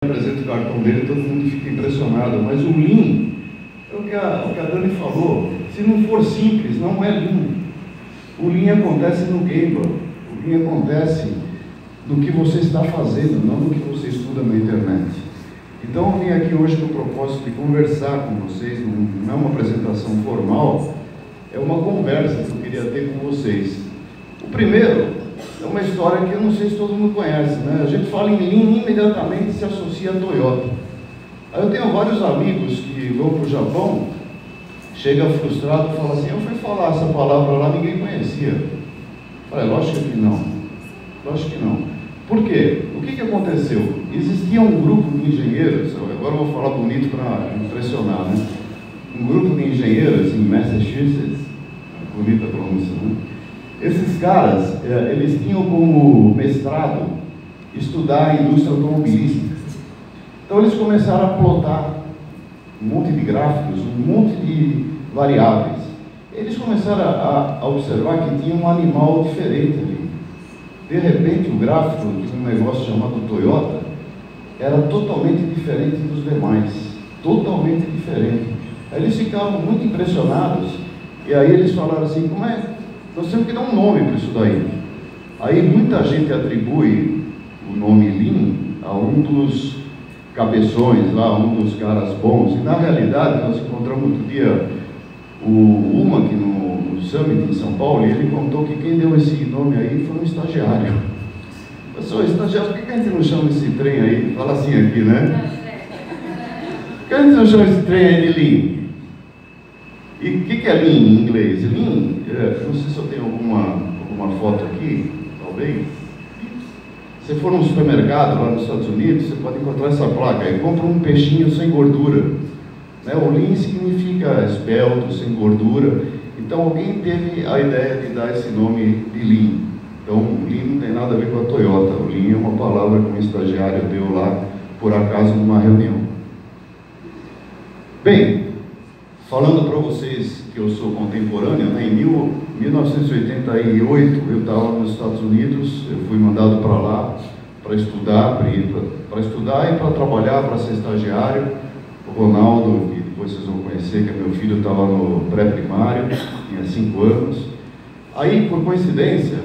Apresenta o cartão dele, todo mundo fica impressionado, mas o Lean, é o que a Dani falou, se não for simples, não é Lean. O Lean acontece no game, o Lean acontece no que você está fazendo, não no que você estuda na internet. Então eu vim aqui hoje com o propósito de conversar com vocês, não é uma apresentação formal, é uma conversa que eu queria ter com vocês. O primeiro é uma história que eu não sei se todo mundo conhece, né? A gente fala em Lean, imediatamente se associa a Toyota. Aí eu tenho vários amigos que vão para o Japão, chega frustrado e fala assim, eu fui falar essa palavra lá, ninguém conhecia. Eu falei, lógico que não. Lógico que não. Por quê? O que aconteceu? Existia um grupo de engenheiros, agora eu vou falar bonito para impressionar, né? Um grupo de engenheiros em Massachusetts, bonita pronúncia, né? Esses caras, eles tinham como mestrado estudar a indústria automobilística. Então eles começaram a plotar um monte de gráficos, um monte de variáveis. Eles começaram a observar que tinha um animal diferente ali. De repente o gráfico de um negócio chamado Toyota era totalmente diferente dos demais. Totalmente diferente. Aí eles ficaram muito impressionados e aí eles falaram assim, como é? Nós temos que dar um nome para isso daí. Aí muita gente atribui o nome Lean a um dos cabeções lá, um dos caras bons. E na realidade nós encontramos outro dia o Uma aqui no Summit em São Paulo, e ele contou que quem deu esse nome aí foi um estagiário. Eu sou estagiário, por que a gente não chama esse trem aí? Fala assim aqui, né? Por que a gente não chama esse trem aí de Lean? E o que é Lean em inglês? Lean, não sei se eu tenho alguma foto aqui, talvez. Se for num supermercado lá nos Estados Unidos, você pode encontrar essa placa aí, compra um peixinho sem gordura. Né? O Lean significa esbelto, sem gordura. Então alguém teve a ideia de dar esse nome de Lean. Então o Lean não tem nada a ver com a Toyota. O Lean é uma palavra que um estagiário deu lá, por acaso, numa reunião. Bem, falando para vocês que eu sou contemporâneo, né? Em 1988 eu estava nos Estados Unidos, eu fui mandado para lá para estudar, e para trabalhar, para ser estagiário. O Ronaldo, que depois vocês vão conhecer, que é meu filho, estava no pré-primário, tinha 5 anos. Aí, por coincidência,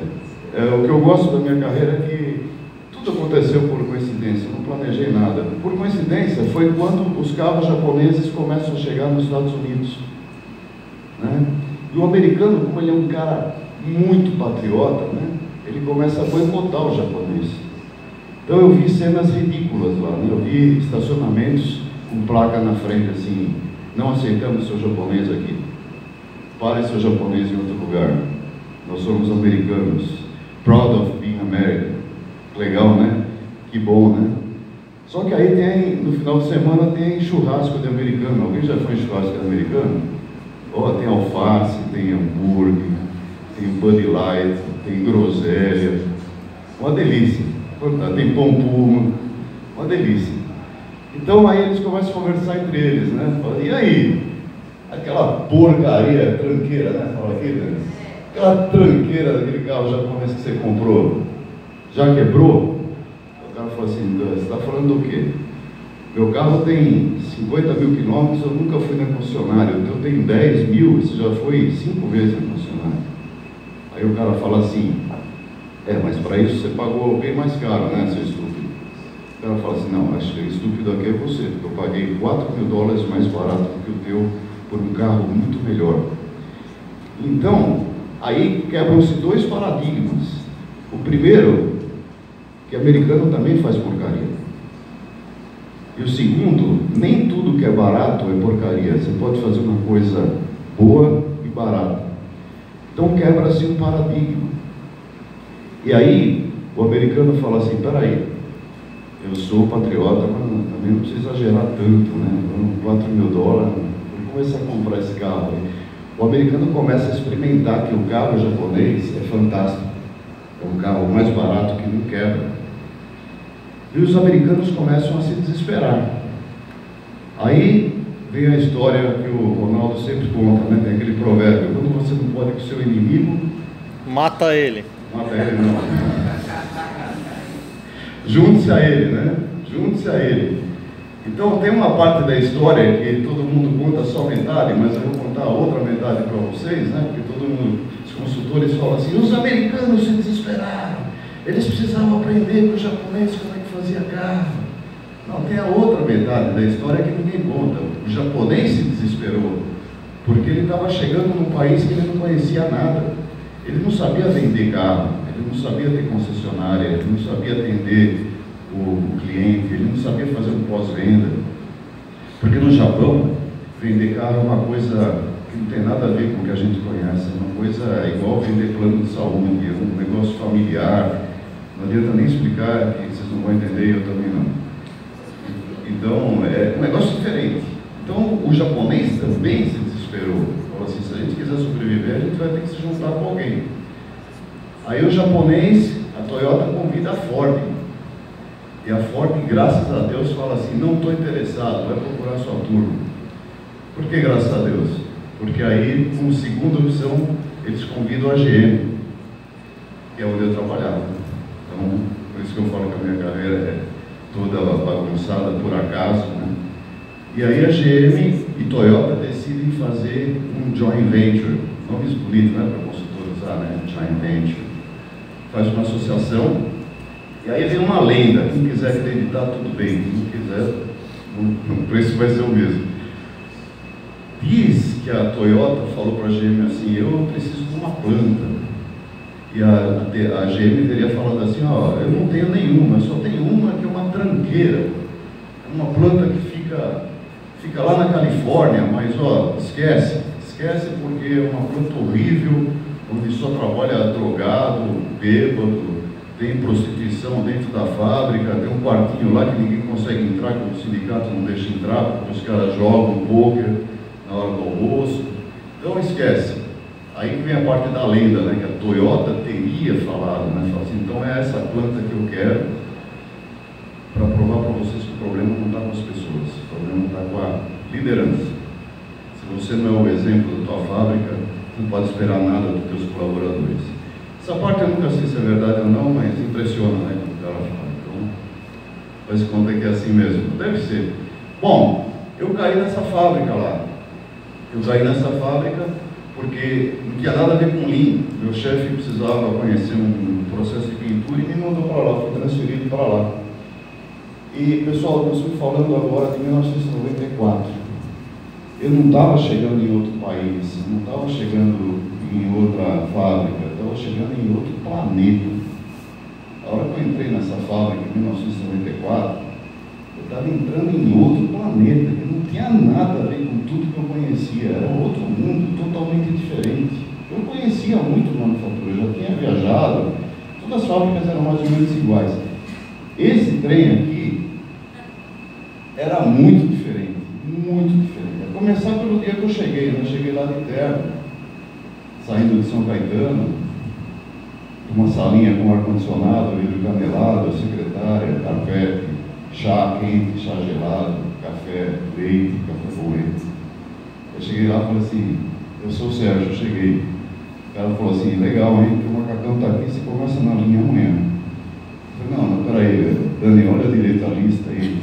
o que eu gosto da minha carreira é que tudo aconteceu por coincidência, não planejei nada. Por coincidência, foi quando os carros japoneses começam a chegar nos Estados Unidos. Né? E o americano, como ele é um cara muito patriota, né? Ele começa a boicotar o japonês. Então eu vi cenas ridículas lá, né? Eu vi estacionamentos com placa na frente assim, não aceitamos seu japonês aqui. Pare seu japonês em outro lugar. Nós somos americanos. Proud of being American. Legal, né? Que bom, né? Só que aí tem, no final de semana tem churrasco de americano. Alguém já foi em churrasco de americano? Oh, tem alface, tem hambúrguer, tem Bud Light, tem groselha. Uma delícia. Tem pão puma. Uma delícia. Então aí eles começam a conversar entre eles, né? Fala, e aí? Aquela porcaria tranqueira, né? Fala aqui, né? Aquela tranqueira daquele carro japonês que você comprou, já quebrou? O cara falou assim, você está falando do quê? Meu carro tem 50 mil quilômetros, eu nunca fui na concessionária, eu tenho 10 mil, você já foi 5 vezes na concessionária. Aí o cara fala assim, mas para isso você pagou bem mais caro, né, seu estúpido? O cara fala assim, não, acho que estúpido aqui é você, porque eu paguei $4.000 mais barato do que o teu por um carro muito melhor. Então, aí quebram-se 2 paradigmas. O primeiro, que americano também faz porcaria. E o segundo, nem tudo que é barato é porcaria. Você pode fazer uma coisa boa e barata. Então quebra-se um paradigma. E aí, o americano fala assim, peraí, eu sou patriota, mas também não precisa exagerar tanto, né? $4.000, vou começar a comprar esse carro aí. O americano começa a experimentar que o carro japonês é fantástico. É um carro mais barato que não quebra. E os americanos começam a se desesperar. Aí vem a história que o Ronaldo sempre conta, né? Tem aquele provérbio, quando você não pode com o seu inimigo... Mata ele. Mata ele, não. Junte-se a ele, né? junte-se a ele. Então tem uma parte da história que todo mundo conta só metade, mas eu vou contar a outra metade para vocês, né? Porque todo mundo, os consultores falam assim, os americanos se desesperaram, eles precisavam aprender com o japonês como é que fazia carro. Não, tem a outra metade da história que ninguém conta. O japonês se desesperou, porque ele estava chegando num país que ele não conhecia nada. Ele não sabia vender carro, ele não sabia ter concessionária, ele não sabia atender o cliente, ele não sabia fazer um pós-venda. Porque no Japão, vender carro é uma coisa que não tem nada a ver com o que a gente conhece, é uma coisa igual vender plano de saúde, é um negócio familiar, não adianta nem explicar, que vocês não vão entender, eu também não. Então, é um negócio diferente. Então, o japonês também se desesperou, falou assim, se a gente quiser sobreviver, a gente vai ter que se juntar com alguém. Aí o japonês, a Toyota convida a Ford. E a Ford, graças a Deus, fala assim, não estou interessado, vai procurar sua turma. Por que graças a Deus? Porque aí, como segunda opção, eles convidam a GM, que é onde eu trabalhava. Então, por isso que eu falo que a minha carreira é toda bagunçada por acaso, né? E aí a GM e Toyota decidem fazer um joint venture, nomes bonitos, né, para o consultor usar, né? Joint venture. Faz uma associação. E aí vem uma lenda, quem quiser acreditar, tudo bem, quem não quiser, o preço vai ser o mesmo. Diz que a Toyota falou para a GM assim, eu preciso de uma planta. E a GM teria falado assim, ó, eu não tenho nenhuma, eu só tenho uma que é uma tranqueira. É uma planta que fica lá na Califórnia, mas ó, esquece porque é uma planta horrível, onde só trabalha drogado, bêbado, tem prostituição dentro da fábrica, tem um quartinho lá que ninguém consegue entrar, que o sindicato não deixa entrar, porque os caras jogam pôquer na hora do almoço. Então esquece. Aí vem a parte da lenda, né, que a Toyota teria falado, né, fala assim, então é essa planta que eu quero para provar para vocês que o problema não está com as pessoas, o problema está com a liderança. Se você não é o exemplo da tua fábrica, você não pode esperar nada dos teus colaboradores. Essa parte eu nunca sei se é verdade ou não, mas impressiona, né, quando o cara fala. Então, faz conta que é assim mesmo. Deve ser. Bom, eu caí nessa fábrica lá. Eu caí nessa fábrica porque não tinha nada a ver com Lean. Meu chefe precisava conhecer um processo de pintura e me mandou para lá, fui transferido para lá. E, pessoal, eu estou falando agora de 1994. Eu não estava chegando em outro país, não estava chegando em outra fábrica, eu estava chegando em outro planeta. A hora que eu entrei nessa fábrica em 1994, eu estava entrando em outro planeta, que não tinha nada a ver com tudo que eu conhecia, era um outro mundo totalmente diferente. Eu conhecia muito manufatura, eu já tinha viajado, todas as fábricas eram mais ou menos iguais. Esse trem aqui era muito diferente, muito diferente. A começar pelo dia que eu cheguei, né? Eu cheguei lá de terno, saindo de São Caetano, uma salinha com ar-condicionado, vidro canelado, secretária, carpete, chá quente, chá gelado, café, leite, café com leite. Eu cheguei lá e falei assim, eu sou o Sérgio, eu cheguei. O cara falou assim, legal, hein, que o macacão está aqui, você começa na linha amanhã. Eu falei, não, peraí, Dani, olha direito a lista aí.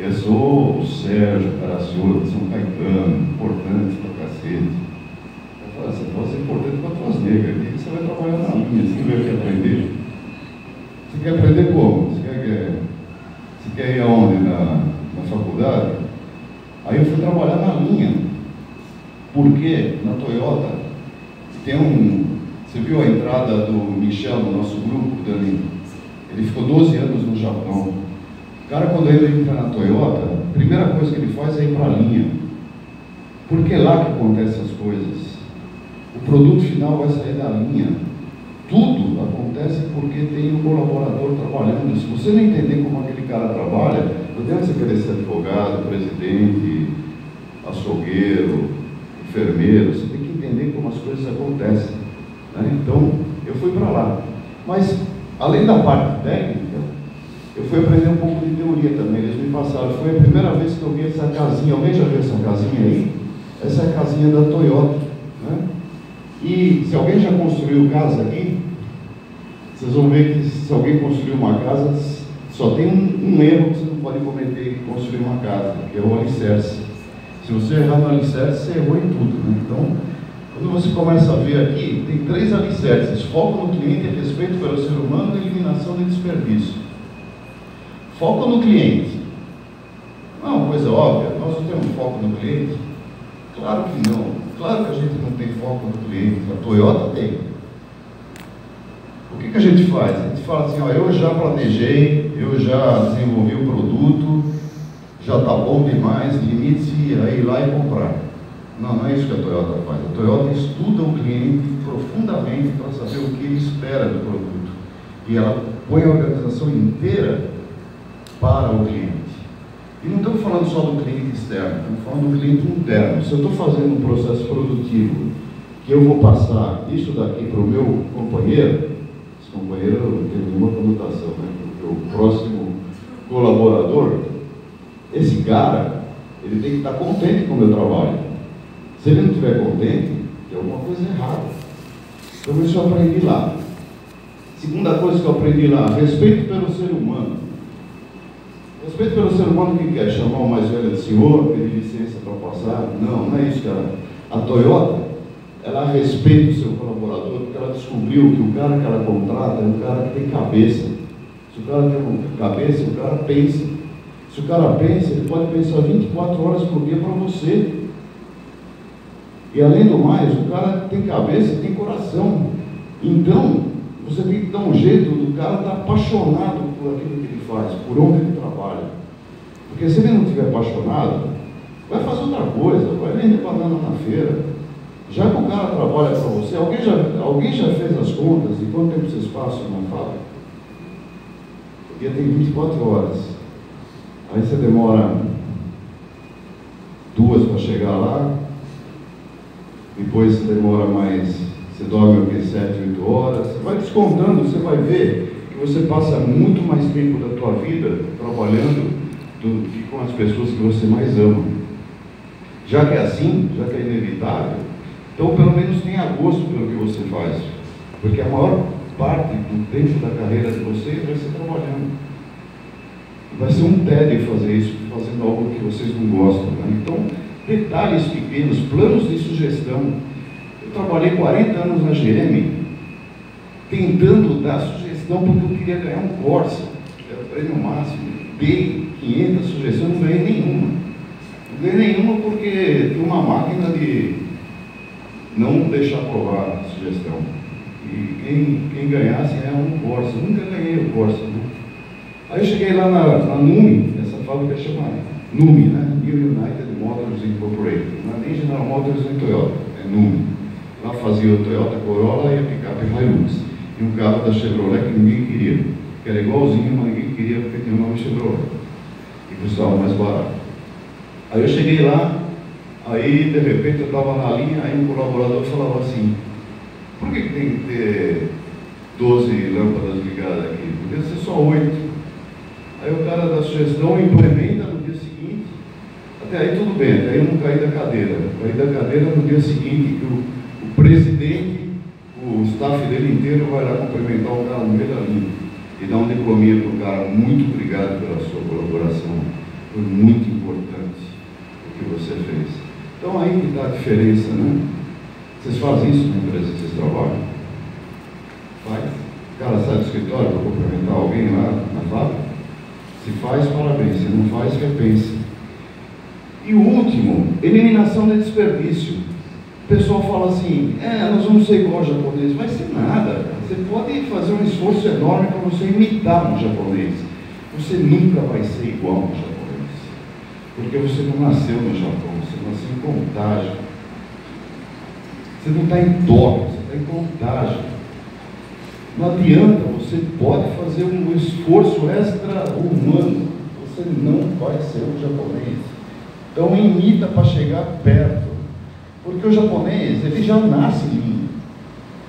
Eu sou o Sérgio Caracciolo, de São Caetano, importante pra cacete. Eu falei, você pode ser importante para tuas negras, aqui você vai trabalhar na linha, você não vai aprender. Você quer aprender como? Você quer ir aonde? Na faculdade? Aí eu fui trabalhar na linha, porque na Toyota tem você viu a entrada do Michel no nosso grupo, Dani? Ele ficou 12 anos no Japão. O cara, quando ele entra na Toyota, a primeira coisa que ele faz é ir para a linha, porque é lá que acontecem as coisas. O produto final vai sair da linha. Tudo acontece porque tem um colaborador trabalhando. Se você não entender como aquele cara trabalha, não adianta você querer ser advogado, presidente, açougueiro, enfermeiro. Você tem que entender como as coisas acontecem, né? Então, eu fui para lá. Mas, além da parte técnica, eu fui aprender um pouco de teoria também. Eles me passaram. Foi a primeira vez que eu vi essa casinha. Alguém já viu essa casinha aí? Essa é a casinha da Toyota, né? E se alguém já construiu casa aqui, vocês vão ver que se alguém construiu uma casa, Só tem um erro que você não pode cometer em construir uma casa, que é o alicerce. Se você errar no alicerce, você errou em tudo, né? Então, quando você começa a ver aqui, tem 3 alicerces: foco no cliente, respeito pelo ser humano e eliminação de desperdício. Foco no cliente. Não é uma coisa óbvia, nós não temos foco no cliente? Claro que não. Claro que a gente não tem foco no cliente. A Toyota tem. O que a gente faz? A gente fala assim, ó, eu já planejei, eu já desenvolvi o produto, já está bom demais, limite-se a ir lá e comprar. Não, não é isso que a Toyota faz. A Toyota estuda o cliente profundamente para saber o que ele espera do produto. E ela põe a organização inteira para o cliente. E não estamos falando só do cliente externo, estamos falando do cliente interno. Se eu estou fazendo um processo produtivo, que eu vou passar isso daqui para o meu companheiro, esse companheiro não tem nenhuma conotação, né? Porque o próximo colaborador, esse cara, ele tem que estar contente com o meu trabalho. Se ele não estiver contente, tem alguma coisa errada. Então isso eu aprendi lá. Segunda coisa que eu aprendi lá, respeito pelo ser humano. Respeito pelo ser humano que quer chamar o mais velho de senhor, pedir licença para passar. Não, não é isso, cara. A Toyota, ela respeita o seu colaborador porque ela descobriu que o cara que ela contrata é um cara que tem cabeça. Se o cara tem cabeça, o cara pensa. Se o cara pensa, ele pode pensar 24 horas por dia para você. E além do mais, o cara tem cabeça e tem coração. Então, você tem que dar um jeito do cara estar apaixonado por aquilo que ele faz, por onde ele trabalha. Porque se ele não estiver apaixonado, vai fazer outra coisa, vai vender banana na feira. Já que o cara trabalha para você, alguém já fez as contas de quanto tempo vocês passam na fábrica? O dia tem 24 horas. Aí você demora 2 para chegar lá, depois você demora mais, você dorme o que, 7, 8 horas, você vai descontando, você vai ver que você passa muito mais tempo da tua vida trabalhando do que com as pessoas que você mais ama. Já que é assim, já que é inevitável, então pelo menos tenha gosto pelo que você faz, porque a maior parte do tempo da carreira de vocês vai ser trabalhando. Vai ser um tédio fazer isso, fazendo algo que vocês não gostam, né? Então, detalhes pequenos, planos de sugestão. Eu trabalhei 40 anos na GM, tentando dar sugestão porque eu queria ganhar um Corsa, que era o prêmio máximo. Dei 500 sugestões, não ganhei nenhuma. Não ganhei nenhuma porque tinha uma máquina de não deixar aprovar a sugestão. E quem ganhasse era um Corsa. Eu nunca ganhei o Corsa, né? Aí eu cheguei lá na NUMI, essa fábrica chama NUMI, né? New United Motors Incorporated. Não é nem General Motors nem Toyota, é NUMI. Lá fazia o Toyota Corolla e a picape Hilux. E um carro da Chevrolet que ninguém queria, que era igualzinho, mas ninguém queria porque tinha o nome Chevrolet. E custava mais barato. Aí eu cheguei lá, aí de repente eu estava na linha, aí um colaborador falava assim, por que tem que ter 12 lâmpadas ligadas aqui? Podia ser só 8. Aí o cara da sugestão implementa no dia seguinte, até aí tudo bem, até aí eu não caí da cadeira. Eu caí da cadeira no dia seguinte, que o presidente, o staff dele inteiro vai lá cumprimentar o cara no meio da linha e dar um diplominha para o cara. Muito obrigado pela sua colaboração, foi muito importante o que você fez. Então aí que está a diferença, né? Vocês fazem isso na empresa que vocês trabalham? Faz? O cara sai do escritório para cumprimentar alguém lá na fábrica? Se faz, parabéns. Se não faz, repensa. E o último, eliminação de desperdício. O pessoal fala assim, nós vamos ser igual ao japonês. Vai ser nada. Você pode fazer um esforço enorme para você imitar um japonês. Você nunca vai ser igual ao japonês. Porque você não nasceu no Japão, você nasceu em Contágio. Você não está em Tóquio, você está em Contágio. Não adianta, você pode fazer um esforço extra-humano, você não vai ser um japonês. Então imita para chegar perto, porque o japonês, ele já nasce lindo.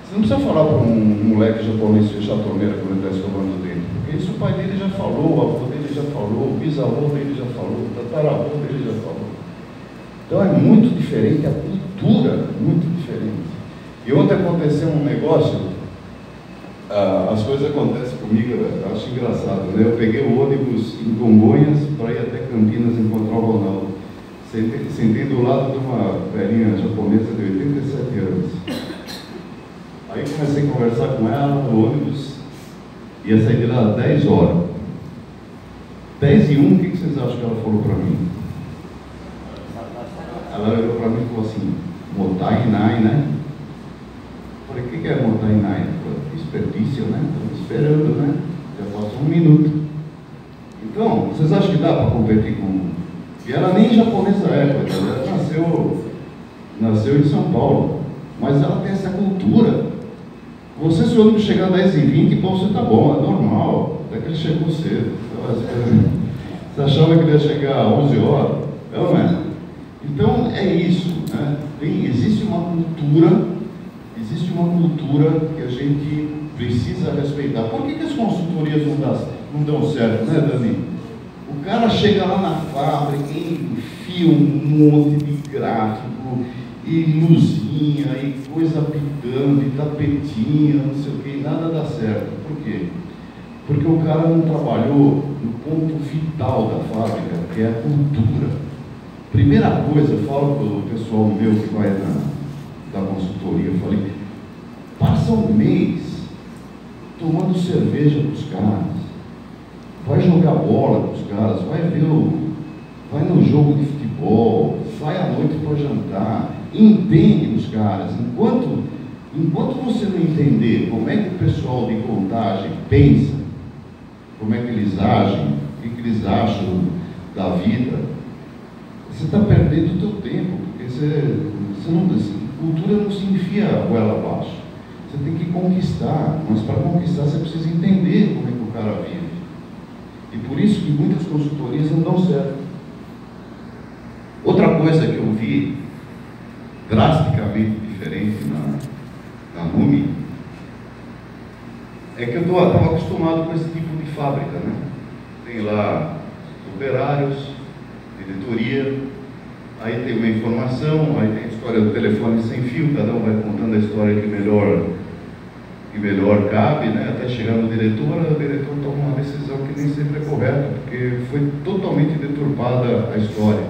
Você não precisa falar para um moleque japonês fechar a torneira quando ele está escovando o dente, porque isso o pai dele já falou, o avô dele já falou, o bisavô dele já falou, o tataravô dele já falou. Então é muito diferente, a cultura é muito diferente. E ontem aconteceu um negócio. As coisas acontecem comigo, eu acho engraçado, né? Eu peguei o ônibus em Congonhas para ir até Campinas encontrar o Ronaldo. Sentei do lado de uma velhinha japonesa de 87 anos. Aí comecei a conversar com ela, o ônibus ia sair de lá às 10 horas. 10:01, o que vocês acham que ela falou para mim? Ela olhou para mim e falou assim, Motainai, né? Eu falei, o que é Motainai? Desperdício, né? Estamos esperando, né? Já passou 1 minuto. Então, vocês acham que dá para competir com... E ela nem japonesa é, ela nasceu em São Paulo, mas ela tem essa cultura. Você, se o ônibus chegar 10:20, para você tá bom, é normal, até que ele chegou cedo. Você achava que ele ia chegar às 11 horas? É ou não é? Então, é isso, né? Existe uma cultura que a gente precisa respeitar. Por que as consultorias não dão certo, né, Dani? O cara chega lá na fábrica e enfia um monte de gráfico, e luzinha, e coisa pitando, e tapetinha, não sei o que, e nada dá certo. Por quê? Porque o cara não trabalhou no ponto vital da fábrica, que é a cultura. Primeira coisa, eu falo para o pessoal meu que vai da consultoria, eu falei, passa um mês tomando cerveja com os caras, vai jogar bola com os caras, vai no jogo de futebol, sai à noite para jantar, entende os caras. Enquanto você não entender como é que o pessoal de contagem pensa, como é que eles agem, o que eles acham da vida, você está perdendo o seu tempo, porque cultura não se enfia a goela abaixo. Você tem que conquistar, mas para conquistar você precisa entender como é que o cara vive. E por isso que muitas consultorias não dão certo. Outra coisa que eu vi drasticamente diferente na NUMI é que eu estava acostumado com esse tipo de fábrica, né? Tem lá operários, diretoria, aí tem uma informação, aí tem a história do telefone sem fio, cada um vai contando a história que melhor cabe, né? Até chegar no diretor, o diretor toma uma decisão que nem sempre é correta, porque foi totalmente deturpada a história.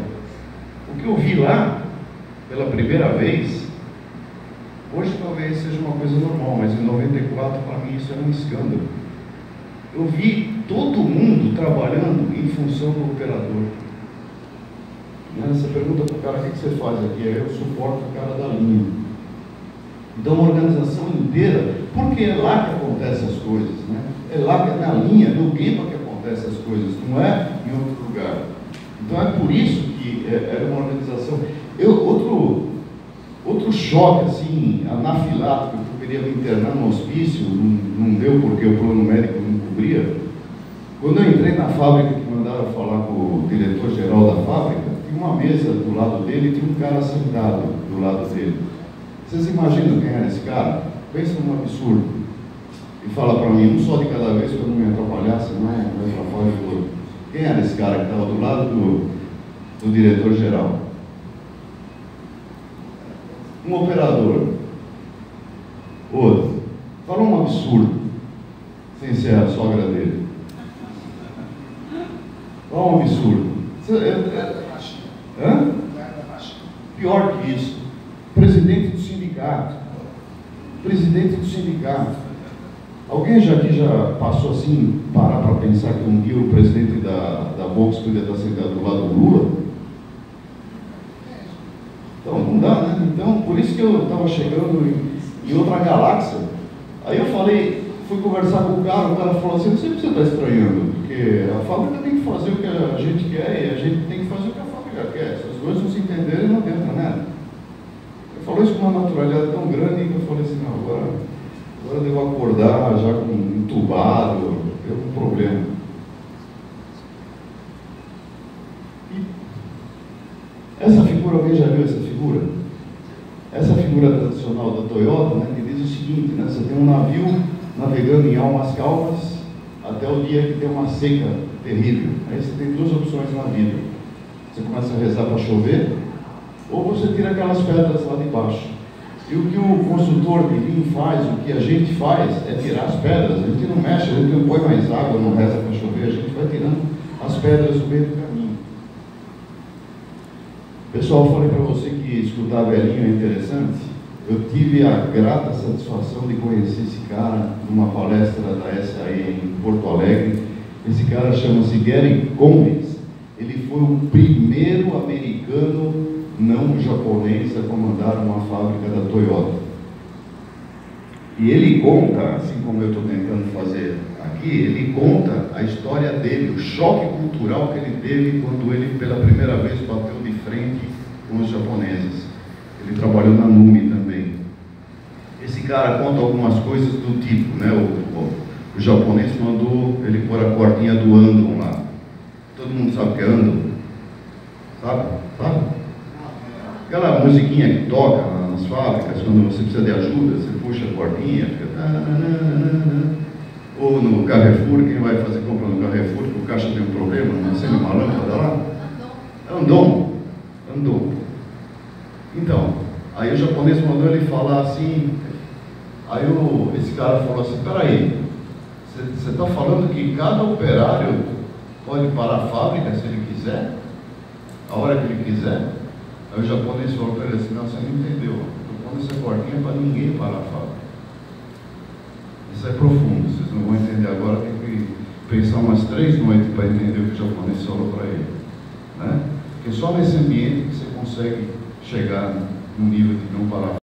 O que eu vi lá, pela primeira vez, hoje talvez seja uma coisa normal, mas em 94 para mim isso era um escândalo. Eu vi todo mundo trabalhando em função do operador. Você pergunta para o cara, o que você faz aqui? Eu suporto o cara da linha. Então, uma organização inteira, porque é lá que acontecem as coisas, né? É lá que é na linha, no guipa que acontecem as coisas, não é em outro lugar. Então, é por isso que é uma organização. Outro choque, assim, anafilático, que eu queria me internar no hospício, não deu porque o plano médico não cobria. Quando eu entrei na fábrica, que mandaram falar com o diretor-geral da fábrica, tinha uma mesa do lado dele e tinha um cara sentado do lado dele. Vocês imaginam quem era esse cara? Pensa num absurdo. E fala para mim, um só de cada vez, para não me atrapalhar, senão vai para fora de todo. Quem era esse cara que estava do lado do diretor-geral? Um operador. Outro. Falou um absurdo, sem ser a sogra dele. Falou um absurdo. Pior que isso. Presidente do sindicato. Alguém aqui já passou assim, parar para pensar que um dia o presidente da Volks podia estar sentado do lado do Lula? Então, não dá, né? Então, por isso que eu estava chegando em outra galáxia. Aí eu fui conversar com o cara falou assim, não sei se você está estranhando, porque a fábrica tem que fazer o que a gente quer e a gente tem que fazer o que a fábrica quer. Se as coisas não se entenderem, não adianta nada. Ele falou isso com uma naturalidade tão grande que eu falei assim, não, agora eu devo acordar já com entubado, tem algum problema. E essa figura, alguém já viu essa figura? Essa figura tradicional da Toyota, né, que diz o seguinte, né, você tem um navio navegando em almas calmas até o dia que tem uma seca terrível. Aí você tem duas opções na vida. Você começa a rezar para chover, ou você tira aquelas pedras lá de baixo. E o que o construtor de vinho faz, o que a gente faz, é tirar as pedras. A gente não mexe, a gente não põe mais água, não reza para chover, a gente vai tirando as pedras do meio do caminho. Pessoal, eu falei para você que escutar velhinho é interessante. Eu tive a grata satisfação de conhecer esse cara numa palestra da SAE em Porto Alegre. Esse cara chama-se Gary Gomes. Ele foi o primeiro americano não japonês a comandar uma fábrica da Toyota. E ele conta, assim como eu estou tentando fazer aqui, ele conta a história dele, o choque cultural que ele teve quando ele pela primeira vez bateu de frente com os japoneses. Ele trabalhou na NUMI também. Esse cara conta algumas coisas do tipo, né? O japonês mandou ele pôr a cordinha do Andon lá. Todo mundo sabe o que é Andon? Sabe? Aquela musiquinha que toca nas fábricas, quando você precisa de ajuda, você puxa a cordinha, fica... Ou no Carrefour, quem vai fazer compra no Carrefour, que o caixa tem um problema, não acende uma lâmpada lá? Andon. Então, aí o japonês mandou ele falar assim, aí esse cara falou assim, peraí, você está falando que cada operário pode parar a fábrica se ele quiser? A hora que ele quiser? Aí o japonês falou para ele assim, não, você não entendeu, eu pondo essa cordinha para ninguém parar a fábrica. Isso é profundo, vocês não vão entender agora, tem que pensar umas 3 noites para entender o que o japonês falou para ele, né? Porque só nesse ambiente que você consegue chegar no nível de não parar